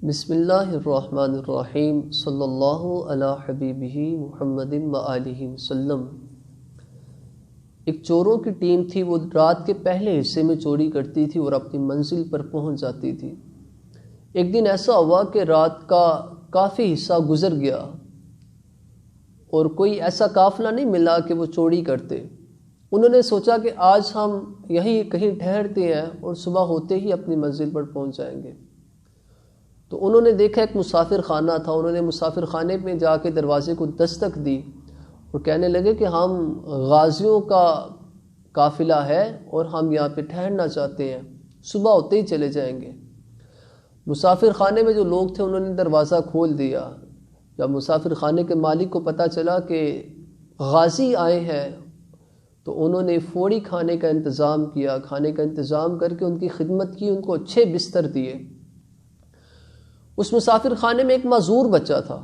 بسم اللہ الرحمن الرحیم صلی اللہ علی حبیبہ محمد وآلہ وسلم۔ ایک چوروں کی ٹیم تھی، وہ رات کے پہلے حصے میں چوری کرتی تھی اور اپنی منزل پر پہنچ جاتی تھی۔ ایک دن ایسا ہوا کہ رات کا کافی حصہ گزر گیا اور کوئی ایسا قافلہ نہیں ملا کہ وہ چوری کرتے۔ انہوں نے سوچا کہ آج ہم یہیں کہیں ٹھہرتے ہیں اور صبح ہوتے ہی اپنی منزل پر پہنچ جائیں گے۔ تو انہوں نے دیکھا ایک مسافر خانہ تھا، انہوں نے مسافر خانے میں جا کے دروازے کو دستک دی اور کہنے لگے کہ ہم غازیوں کا قافلہ ہے اور ہم یہاں پہ ٹھہرنا چاہتے ہیں، صبح ہوتے ہی چلے جائیں گے۔ مسافر خانے میں جو لوگ تھے انہوں نے دروازہ کھول دیا۔ جب مسافر خانے کے مالک کو پتہ چلا کہ غازی آئے ہیں تو انہوں نے فوری کھانے کا انتظام کیا، کھانے کا انتظام کر کے ان کی خدمت کی، ان کو اچھے بستر دیے۔ اس مسافر خانے میں ایک معذور بچہ تھا،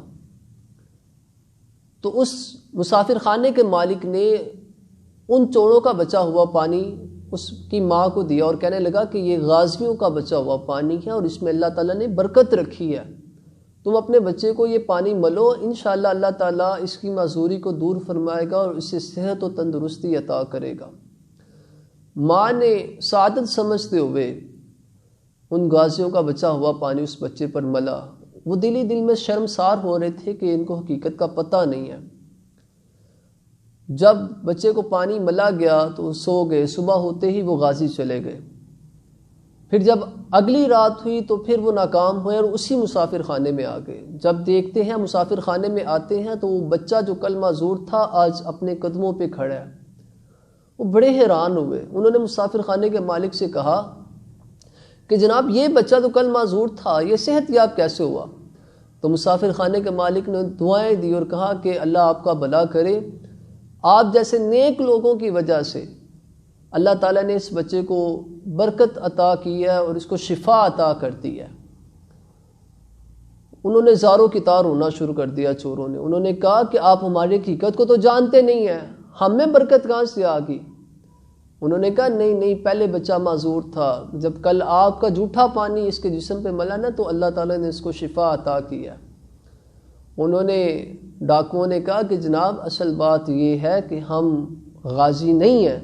تو اس مسافر خانے کے مالک نے ان چوروں کا بچا ہوا پانی اس کی ماں کو دیا اور کہنے لگا کہ یہ غازیوں کا بچا ہوا پانی ہے اور اس میں اللہ تعالیٰ نے برکت رکھی ہے، تم اپنے بچے کو یہ پانی ملو، انشاءاللہ اللہ تعالیٰ اس کی معذوری کو دور فرمائے گا اور اسے صحت و تندرستی عطا کرے گا۔ ماں نے سعادت سمجھتے ہوئے ان غازیوں کا بچا ہوا پانی اس بچے پر ملا۔ وہ دل ہی دل میں شرمسار ہو رہے تھے کہ ان کو حقیقت کا پتہ نہیں ہے۔ جب بچے کو پانی ملا گیا تو وہ سو گئے، صبح ہوتے ہی وہ غازی چلے گئے۔ پھر جب اگلی رات ہوئی تو پھر وہ ناکام ہوئے اور اسی مسافر خانے میں آ گئے۔ جب دیکھتے ہیں مسافر خانے میں آتے ہیں تو وہ بچہ جو کل معذور تھا آج اپنے قدموں پہ کھڑا ہے۔ وہ بڑے حیران ہوئے۔ انہوں نے مسافر خانے کے مالک سے کہا کہ جناب یہ بچہ تو کل معذور تھا، یہ صحت یاب کیسے ہوا؟ تو مسافر خانے کے مالک نے دعائیں دی اور کہا کہ اللہ آپ کا بھلا کرے، آپ جیسے نیک لوگوں کی وجہ سے اللہ تعالیٰ نے اس بچے کو برکت عطا کی ہے اور اس کو شفا عطا کر دی ہے۔ انہوں نے زاروں کی طار ہونا شروع کر دیا چوروں نے۔ انہوں نے کہا کہ آپ ہماری حقیقت کو تو جانتے نہیں ہیں، ہم میں برکت کہاں سے آ گئی؟ انہوں نے کہا نہیں، پہلے بچہ معذور تھا، جب کل آپ کا جھوٹا پانی اس کے جسم پہ ملا نا تو اللہ تعالیٰ نے اس کو شفا عطا کیا۔ انہوں نے ڈاکوؤں نے کہا کہ جناب اصل بات یہ ہے کہ ہم غازی نہیں ہیں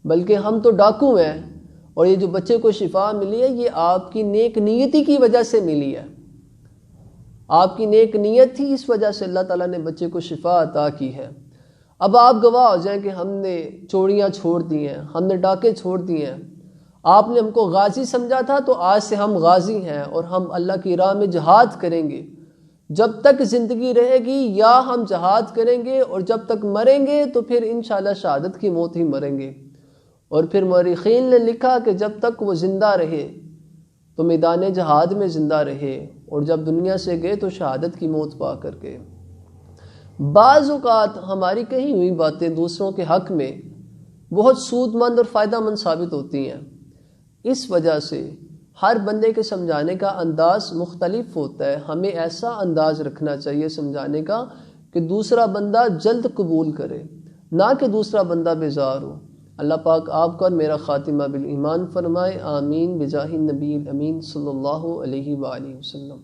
بلکہ ہم تو ڈاکو ہیں، اور یہ جو بچے کو شفا ملی ہے یہ آپ کی نیک نیتی کی وجہ سے ملی ہے، آپ کی نیک نیت تھی، اس وجہ سے اللہ تعالیٰ نے بچے کو شفا عطا کی ہے۔ اب آپ گواہ ہو جائیں کہ ہم نے چوریاں چھوڑ دی ہیں، ہم نے ڈاکے چھوڑ دیے ہیں، آپ نے ہم کو غازی سمجھا تھا تو آج سے ہم غازی ہیں اور ہم اللہ کی راہ میں جہاد کریں گے، جب تک زندگی رہے گی یا ہم جہاد کریں گے اور جب تک مریں گے تو پھر انشاءاللہ شہادت کی موت ہی مریں گے۔ اور پھر مورخین نے لکھا کہ جب تک وہ زندہ رہے تو میدان جہاد میں زندہ رہے اور جب دنیا سے گئے تو شہادت کی موت پا کر گئے۔ بعض اوقات ہماری کہی ہوئی باتیں دوسروں کے حق میں بہت سود مند اور فائدہ مند ثابت ہوتی ہیں، اس وجہ سے ہر بندے کے سمجھانے کا انداز مختلف ہوتا ہے۔ ہمیں ایسا انداز رکھنا چاہیے سمجھانے کا کہ دوسرا بندہ جلد قبول کرے، نہ کہ دوسرا بندہ بیزار ہو۔ اللہ پاک آپ کا اور میرا خاتمہ بالایمان فرمائے، آمین بجاہ النبی الامین صلی اللہ علیہ وآلہ وسلم۔